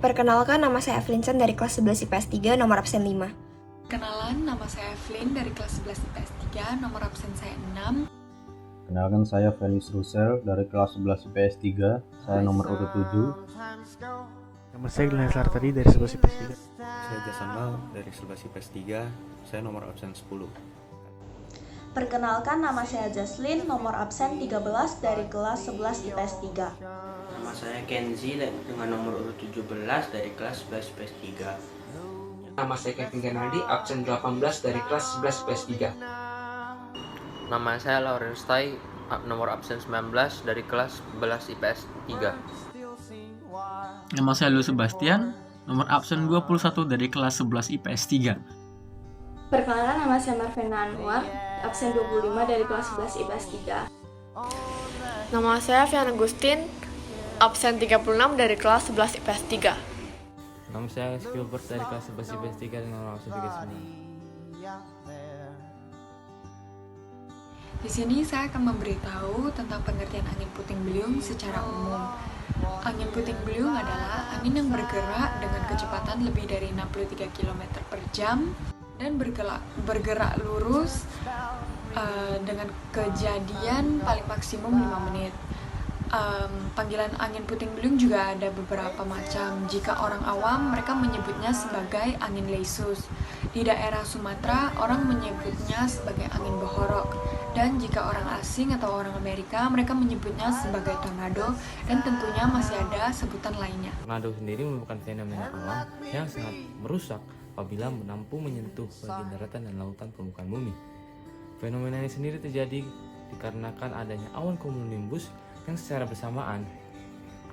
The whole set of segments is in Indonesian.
Perkenalkan, nama saya Evelynson dari kelas 11 IPS 3, nomor absen 5. Kenalan, nama saya Evelyn dari kelas 11 IPS 3, nomor absen saya 6. Kenalkan, saya Felix Russell dari kelas 11 IPS 3, saya nomor urut 7. Nama saya Glenn Sartari dari 11 IPS 3. Saya Jason Lau dari 11 IPS 3, saya nomor absen 10. Perkenalkan, nama saya Jaslyn, nomor absen 13 dari kelas 11 IPS 3. Nama saya Kenzi dengan nomor urut 17 dari kelas 11 IPS 3. Nama saya Kevin Kennedy, absen 18 dari kelas 11 IPS 3. Nama saya Lauren Stai, nomor absen 19 dari kelas 11 IPS 3. Nama saya Lu Sebastian, nomor absen 21 dari kelas 11 IPS 3. Perkenalkan, nama saya Marvena Anwar, absen 25 dari kelas 11 IPS 3. Nama saya Fian Agustin, absen 36 dari kelas 11 IPS 3. Nama saya Gilbert dari kelas 11 IPS 3 dengan nomor absen 39. Di sini saya akan memberitahu tentang pengertian angin puting beliung secara umum. Angin puting beliung adalah angin yang bergerak dengan kecepatan lebih dari 63 km per jam dan bergerak lurus dengan kejadian paling maksimum 5 menit. Panggilan angin puting beliung juga ada beberapa macam. Jika orang awam, mereka menyebutnya sebagai angin leisus. Di daerah Sumatera, orang menyebutnya sebagai angin bohorok. Dan jika orang asing atau orang Amerika, mereka menyebutnya sebagai tornado, dan tentunya masih ada sebutan lainnya. Tornado sendiri merupakan fenomena alam yang sangat merusak apabila menampung menyentuh bagian daratan dan lautan permukaan bumi. Fenomena ini sendiri terjadi dikarenakan adanya awan cumulonimbus yang secara bersamaan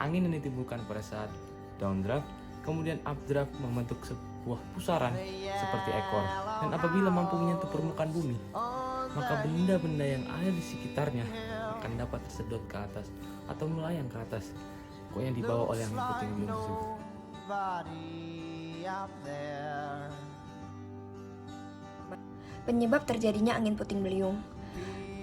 angin yang ditimbulkan pada saat downdraft kemudian updraft membentuk sebuah pusaran seperti ekor, dan apabila mampu menyentuh permukaan bumi, maka benda-benda yang ada di sekitarnya akan dapat tersedot ke atas atau melayang ke atas, yang dibawa oleh angin puting beliung tersebut. Penyebab terjadinya angin puting beliung.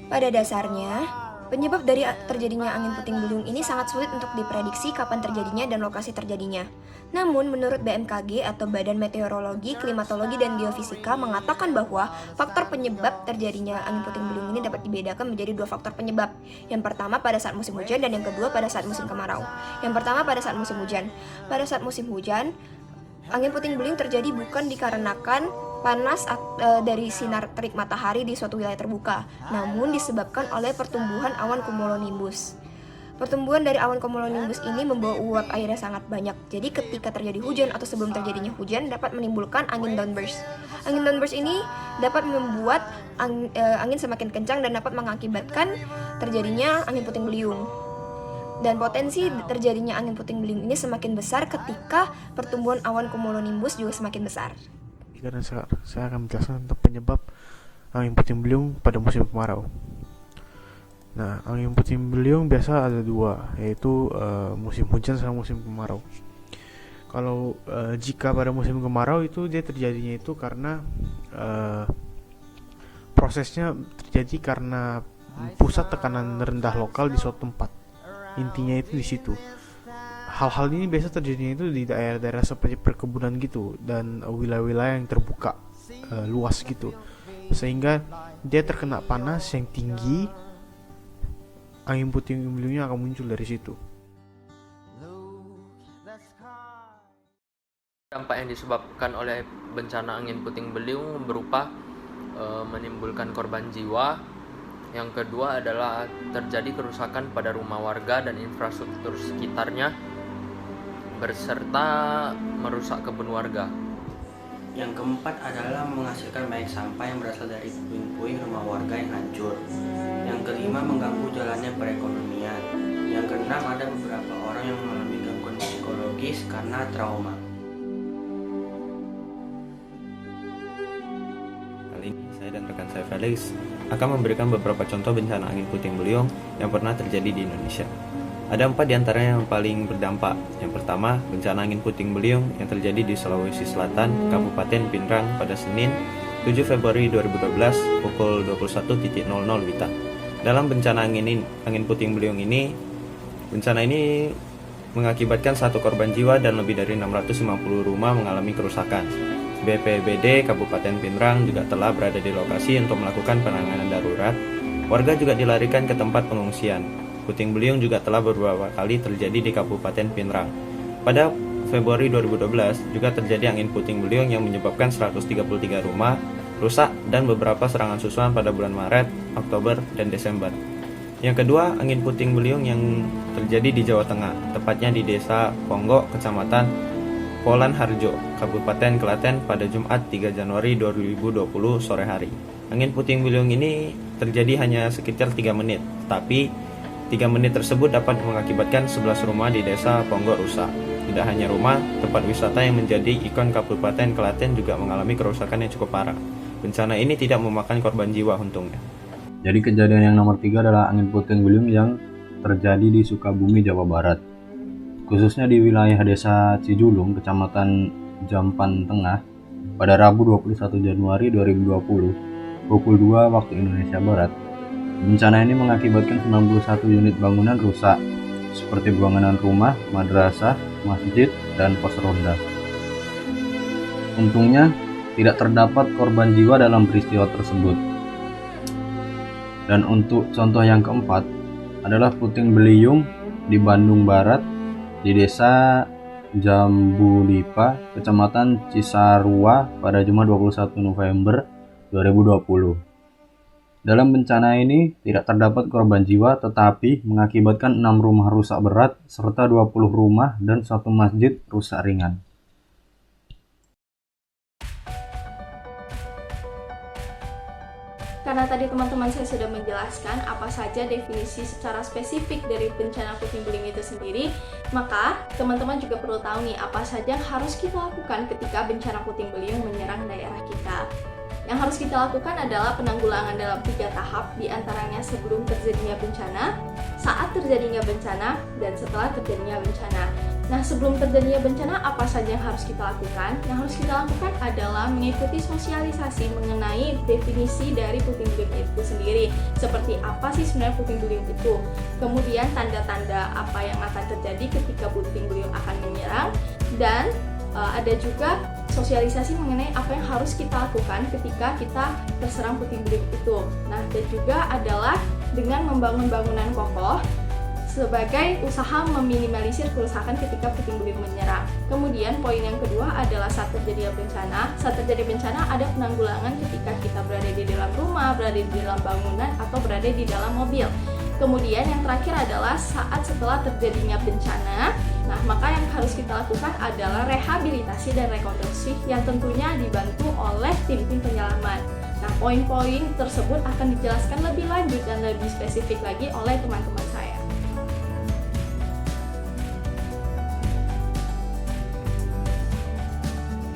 Pada dasarnya, penyebab dari terjadinya angin puting beliung ini sangat sulit untuk diprediksi kapan terjadinya dan lokasi terjadinya. Namun, menurut BMKG atau Badan Meteorologi, Klimatologi, dan Geofisika mengatakan bahwa faktor penyebab terjadinya angin puting beliung ini dapat dibedakan menjadi 2 faktor penyebab. Yang pertama pada saat musim hujan dan yang kedua pada saat musim kemarau. Yang pertama pada saat musim hujan. Pada saat musim hujan, angin puting beliung terjadi bukan dikarenakan panas dari sinar terik matahari di suatu wilayah terbuka, namun disebabkan oleh pertumbuhan awan cumulonimbus. Pertumbuhan dari awan cumulonimbus ini membawa uap airnya sangat banyak. Jadi ketika terjadi hujan atau sebelum terjadinya hujan dapat menimbulkan angin downburst. Angin downburst ini dapat membuat angin semakin kencang dan dapat mengakibatkan terjadinya angin puting beliung. Dan potensi terjadinya angin puting beliung ini semakin besar ketika pertumbuhan awan cumulonimbus juga semakin besar. Karena saya akan menjelaskan tentang penyebab angin puting beliung pada musim kemarau. Nah, angin puting beliung biasa ada 2, yaitu musim hujan sama musim kemarau. Kalau jika pada musim kemarau itu dia terjadinya itu karena prosesnya terjadi karena pusat tekanan rendah lokal di suatu tempat. Intinya itu di situ. Hal-hal ini biasa terjadinya itu di daerah-daerah seperti perkebunan gitu dan wilayah-wilayah yang terbuka luas gitu, sehingga dia terkena panas yang tinggi. Angin puting beliungnya akan muncul dari situ. Dampak yang disebabkan oleh bencana angin puting beliung berupa menimbulkan korban jiwa. Yang kedua adalah terjadi kerusakan pada rumah warga dan infrastruktur sekitarnya, berserta merusak kebun warga. Yang keempat adalah menghasilkan banyak sampah yang berasal dari puing-puing rumah warga yang hancur. Yang kelima, mengganggu jalannya perekonomian. Yang keenam, ada beberapa orang yang mengalami gangguan psikologis karena trauma. Kali ini saya dan rekan saya Felix akan memberikan beberapa contoh bencana angin puting beliung yang pernah terjadi di Indonesia. Ada 4 diantaranya yang paling berdampak. Yang pertama, bencana angin puting beliung yang terjadi di Sulawesi Selatan, Kabupaten Pinrang pada Senin 7 Februari 2012 pukul 21.00 WITA. Dalam bencana angin puting beliung ini, bencana ini mengakibatkan 1 korban jiwa dan lebih dari 650 rumah mengalami kerusakan. BPBD Kabupaten Pinrang juga telah berada di lokasi untuk melakukan penanganan darurat. Warga juga dilarikan ke tempat pengungsian. Puting beliung juga telah beberapa kali terjadi di Kabupaten Pinrang. Pada Februari 2012 juga terjadi angin puting beliung yang menyebabkan 133 rumah rusak dan beberapa serangan susulan pada bulan Maret, Oktober, dan Desember. Yang kedua, angin puting beliung yang terjadi di Jawa Tengah, tepatnya di Desa Ponggok, Kecamatan Polan Harjo, Kabupaten Klaten pada Jumat 3 Januari 2020 sore hari. Angin puting beliung ini terjadi hanya sekitar 3 menit, tapi 3 menit tersebut dapat mengakibatkan 11 rumah di Desa Ponggok rusak. Tidak hanya rumah, tempat wisata yang menjadi ikon Kabupaten Klaten juga mengalami kerusakan yang cukup parah. Bencana ini tidak memakan korban jiwa untungnya. Jadi kejadian yang nomor 3 adalah angin puting beliung yang terjadi di Sukabumi, Jawa Barat. Khususnya di wilayah Desa Cijulung, Kecamatan Jampan Tengah, pada Rabu 21 Januari 2020, pukul 2 waktu Indonesia Barat. Bencana ini mengakibatkan 91 unit bangunan rusak, seperti bangunan rumah, madrasah, masjid, dan pos ronda. Untungnya, tidak terdapat korban jiwa dalam peristiwa tersebut. Dan untuk contoh yang keempat adalah puting beliung di Bandung Barat di Desa Jambulipa, Kecamatan Cisarua pada Jumat 21 November 2020. Dalam bencana ini tidak terdapat korban jiwa tetapi mengakibatkan 6 rumah rusak berat serta 20 rumah dan 1 masjid rusak ringan. Karena tadi teman-teman saya sudah menjelaskan apa saja definisi secara spesifik dari bencana puting beliung itu sendiri, maka teman-teman juga perlu tahu nih apa saja yang harus kita lakukan ketika bencana puting beliung menyerang daerah kita. Yang harus kita lakukan adalah penanggulangan dalam 3 tahap, diantaranya sebelum terjadinya bencana, saat terjadinya bencana, dan setelah terjadinya bencana. Nah, sebelum terjadinya bencana, apa saja yang harus kita lakukan? Yang harus kita lakukan adalah mengikuti sosialisasi mengenai definisi dari puting beliung itu sendiri. Seperti apa sih sebenarnya puting beliung itu? Kemudian tanda-tanda apa yang akan terjadi ketika puting beliung akan menyerang, dan ada juga sosialisasi mengenai apa yang harus kita lakukan ketika kita terserang puting beliung itu. Nah, dan juga adalah dengan membangun bangunan kokoh sebagai usaha meminimalisir kerusakan ketika puting beliung menyerang. Kemudian poin yang kedua adalah saat terjadi bencana. Saat terjadi bencana ada penanggulangan ketika kita berada di dalam rumah, berada di dalam bangunan, atau berada di dalam mobil. Kemudian yang terakhir adalah saat setelah terjadinya bencana. Nah, maka yang harus kita lakukan adalah rehabilitasi dan rekonstruksi yang tentunya dibantu oleh tim-tim penyelamat. Nah, poin-poin tersebut akan dijelaskan lebih lanjut dan lebih spesifik lagi oleh teman-teman saya.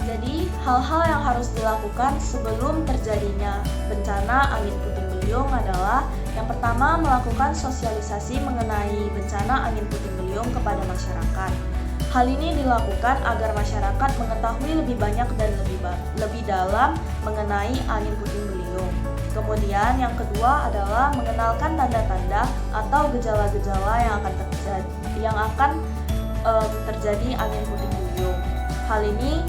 Jadi, hal-hal yang harus dilakukan sebelum terjadinya bencana angin puting beliung adalah yang pertama, melakukan sosialisasi mengenai bencana angin puting beliung kepada masyarakat. Hal ini dilakukan agar masyarakat mengetahui lebih banyak dan lebih dalam mengenai angin puting beliung. Kemudian yang kedua adalah mengenalkan tanda-tanda atau gejala-gejala yang akan terjadi angin puting beliung. Hal ini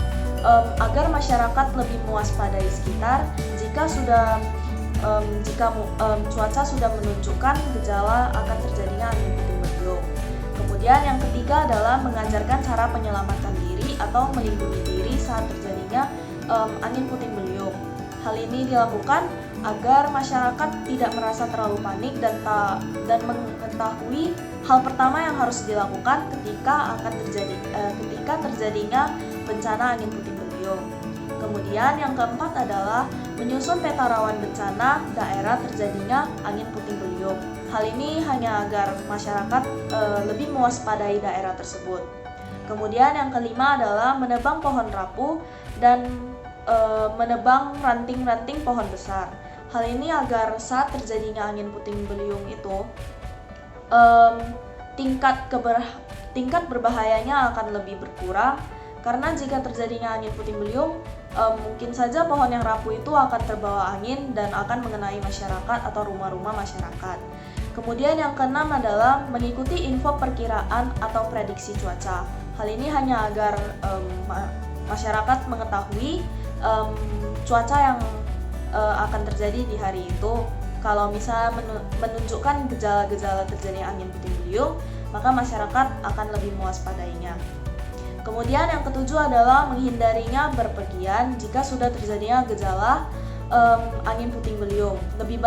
agar masyarakat lebih mewaspadai sekitar jika cuaca sudah menunjukkan gejala akan terjadinya angin puting beliung. Kemudian yang ketiga adalah mengajarkan cara menyelamatkan diri atau melindungi diri saat terjadinya angin puting beliung. Hal ini dilakukan agar masyarakat tidak merasa terlalu panik dan mengetahui hal pertama yang harus dilakukan ketika terjadinya bencana angin puting beliung. Kemudian yang keempat adalah menyusun peta rawan bencana daerah terjadinya angin puting beliung. Hal ini hanya agar masyarakat lebih mewaspadai daerah tersebut. Kemudian yang kelima adalah menebang pohon rapuh dan menebang ranting-ranting pohon besar. Hal ini agar saat terjadinya angin puting beliung itu tingkat berbahayanya akan lebih berkurang. Karena jika terjadinya angin puting beliung, mungkin saja pohon yang rapuh itu akan terbawa angin dan akan mengenai masyarakat atau rumah-rumah masyarakat. Kemudian yang keenam adalah mengikuti info perkiraan atau prediksi cuaca. Hal ini hanya agar masyarakat mengetahui cuaca yang akan terjadi di hari itu. Kalau misalnya menunjukkan gejala-gejala terjadinya angin puting beliung, maka masyarakat akan lebih mewaspadainya. Kemudian yang ketujuh adalah menghindarinya berpergian jika sudah terjadinya gejala angin puting beliung. Lebih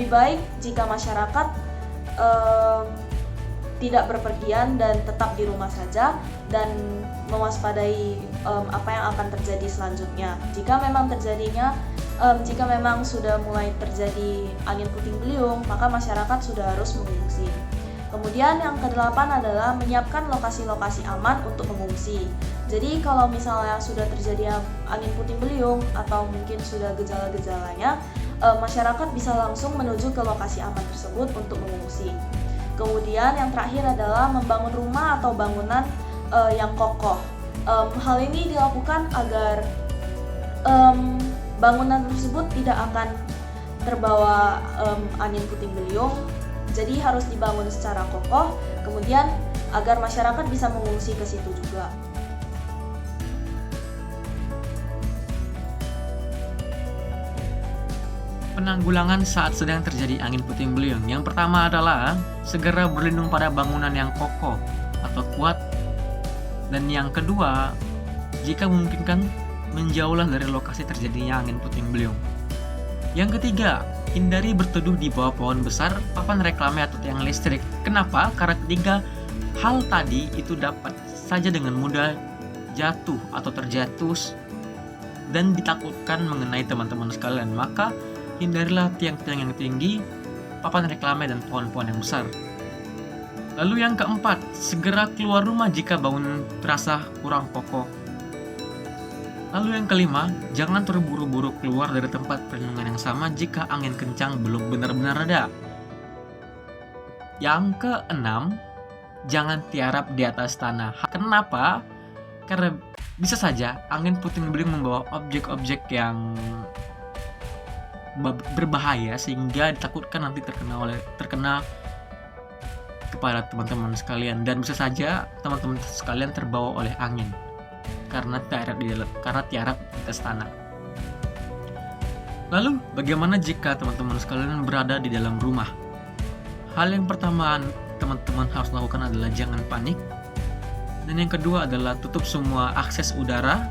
baik jika masyarakat tidak berpergian dan tetap di rumah saja dan mewaspadai apa yang akan terjadi selanjutnya. Jika memang sudah mulai terjadi angin puting beliung, maka masyarakat sudah harus mengungsi. Kemudian yang kedelapan adalah menyiapkan lokasi-lokasi aman untuk mengungsi. Jadi kalau misalnya sudah terjadi angin puting beliung atau mungkin sudah gejala-gejalanya, masyarakat bisa langsung menuju ke lokasi aman tersebut untuk mengungsi. Kemudian yang terakhir adalah membangun rumah atau bangunan yang kokoh. Hal ini dilakukan agar bangunan tersebut tidak akan terbawa angin puting beliung. Jadi harus dibangun secara kokoh, kemudian agar masyarakat bisa mengungsi ke situ juga. Penanggulangan saat sedang terjadi angin puting beliung. Yang pertama adalah segera berlindung pada bangunan yang kokoh atau kuat. Dan yang kedua, jika memungkinkan, menjauhlah dari lokasi terjadinya angin puting beliung. Yang ketiga, hindari berteduh di bawah pohon besar, papan reklame atau tiang listrik. Kenapa? Karena ketiga hal tadi itu dapat saja dengan mudah jatuh atau terjatuh dan ditakutkan mengenai teman-teman sekalian. Maka hindarilah tiang-tiang yang tinggi, papan reklame dan pohon-pohon yang besar. Lalu yang keempat, segera keluar rumah jika bangunan terasa kurang kokoh. Lalu yang kelima, jangan terburu-buru keluar dari tempat perlindungan yang sama jika angin kencang belum benar-benar reda. Yang keenam, jangan tiarap di atas tanah. Kenapa? Karena bisa saja angin puting beliung membawa objek-objek yang berbahaya sehingga ditakutkan nanti terkena kepada teman-teman sekalian, dan bisa saja teman-teman sekalian terbawa oleh angin karena tiarap di atas tanah. Lalu bagaimana jika teman-teman sekalian berada di dalam rumah? Hal yang pertama teman-teman harus lakukan adalah jangan panik, dan yang kedua adalah tutup semua akses udara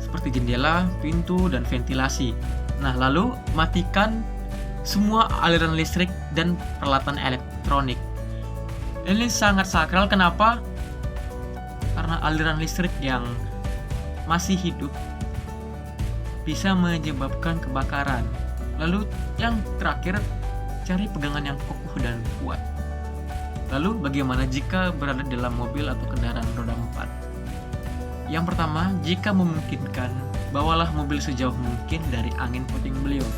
seperti jendela, pintu, dan ventilasi. Nah, lalu matikan semua aliran listrik dan peralatan elektronik. Ini sangat sakral. Kenapa? Karena aliran listrik yang masih hidup bisa menyebabkan kebakaran. Lalu yang terakhir, cari pegangan yang kokoh dan kuat. Lalu bagaimana jika berada dalam mobil atau kendaraan roda 4? Yang pertama, jika memungkinkan, bawalah mobil sejauh mungkin dari angin puting beliung.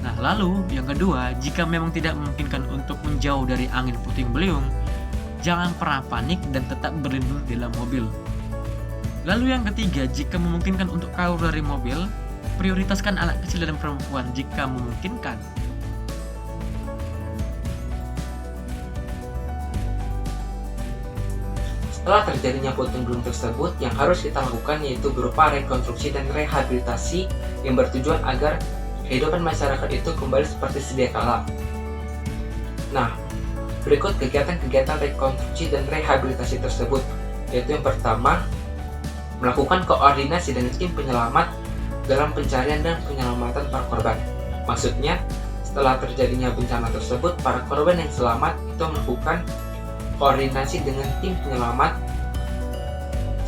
Nah, lalu yang kedua, jika memang tidak memungkinkan untuk menjauh dari angin puting beliung, jangan pernah panik dan tetap berlindung di dalam mobil. Lalu yang ketiga, jika memungkinkan untuk keluar dari mobil, prioritaskan anak kecil dan perempuan jika memungkinkan. Setelah terjadinya puting beliung tersebut, yang harus kita lakukan yaitu berupa rekonstruksi dan rehabilitasi yang bertujuan agar kehidupan masyarakat itu kembali seperti sedia kala. Nah, berikut kegiatan-kegiatan rekonstruksi dan rehabilitasi tersebut, yaitu yang pertama, melakukan koordinasi dengan tim penyelamat dalam pencarian dan penyelamatan para korban. Maksudnya, setelah terjadinya bencana tersebut, para korban yang selamat itu melakukan koordinasi dengan tim penyelamat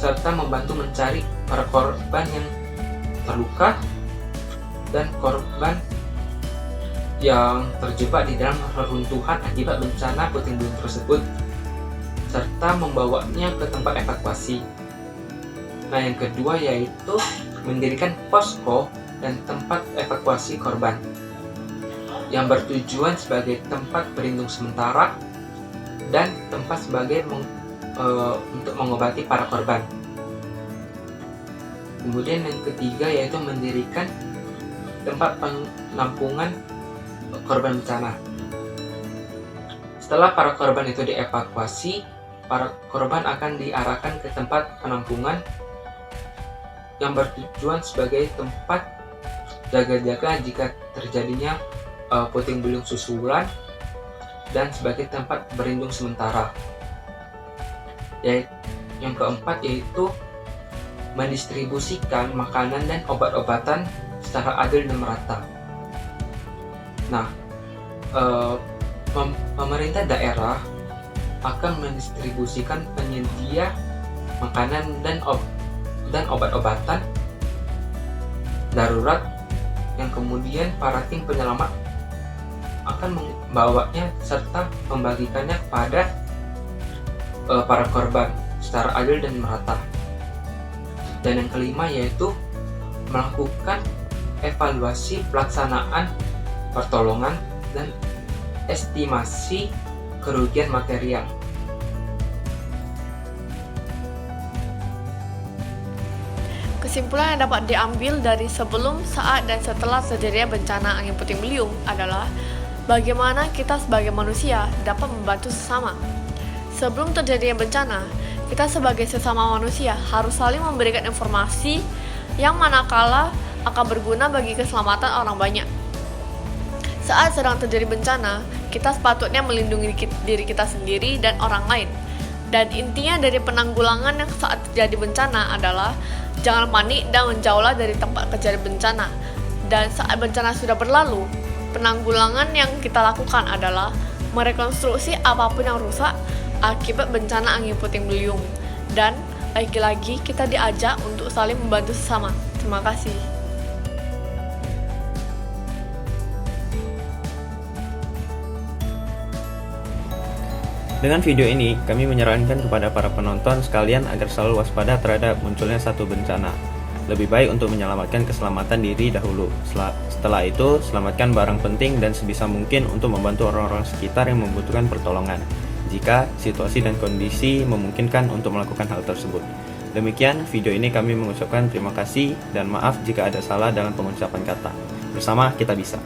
serta membantu mencari para korban yang terluka dan korban yang terjebak di dalam reruntuhan akibat bencana puting beliung tersebut, serta membawanya ke tempat evakuasi. Nah, yang kedua yaitu mendirikan posko dan tempat evakuasi korban yang bertujuan sebagai tempat berlindung sementara dan tempat sebagai untuk mengobati para korban. Kemudian yang ketiga yaitu mendirikan tempat penampungan korban bencana. Setelah para korban itu dievakuasi, para korban akan diarahkan ke tempat penampungan yang bertujuan sebagai tempat jaga-jaga jika terjadinya puting beliung susulan dan sebagai tempat berlindung sementara. Yang keempat yaitu mendistribusikan makanan dan obat-obatan secara adil dan merata. Nah, pemerintah daerah akan mendistribusikan penyedia makanan dan obat-obatan darurat yang kemudian para tim penyelamat akan membawanya serta membagikannya kepada para korban secara adil dan merata. Dan yang kelima yaitu melakukan evaluasi pelaksanaan pertolongan dan estimasi kerugian material. Kesimpulan yang dapat diambil dari sebelum, saat, dan setelah terjadinya bencana angin puting beliung adalah bagaimana kita sebagai manusia dapat membantu sesama. Sebelum terjadinya bencana, kita sebagai sesama manusia harus saling memberikan informasi yang manakala akan berguna bagi keselamatan orang banyak. Saat sedang terjadi bencana, kita sepatutnya melindungi diri kita sendiri dan orang lain. Dan intinya dari penanggulangan yang saat terjadi bencana adalah jangan panik dan menjauhlah dari tempat kejadian bencana. Dan saat bencana sudah berlalu, penanggulangan yang kita lakukan adalah merekonstruksi apapun yang rusak akibat bencana angin puting beliung. Dan lagi-lagi kita diajak untuk saling membantu sesama. Terima kasih. Dengan video ini, kami menyarankan kepada para penonton sekalian agar selalu waspada terhadap munculnya satu bencana. Lebih baik untuk menyelamatkan keselamatan diri dahulu. Setelah itu, selamatkan barang penting dan sebisa mungkin untuk membantu orang-orang sekitar yang membutuhkan pertolongan, jika situasi dan kondisi memungkinkan untuk melakukan hal tersebut. Demikian video ini, kami mengucapkan terima kasih dan maaf jika ada salah dalam pengucapan kata. Bersama kita bisa.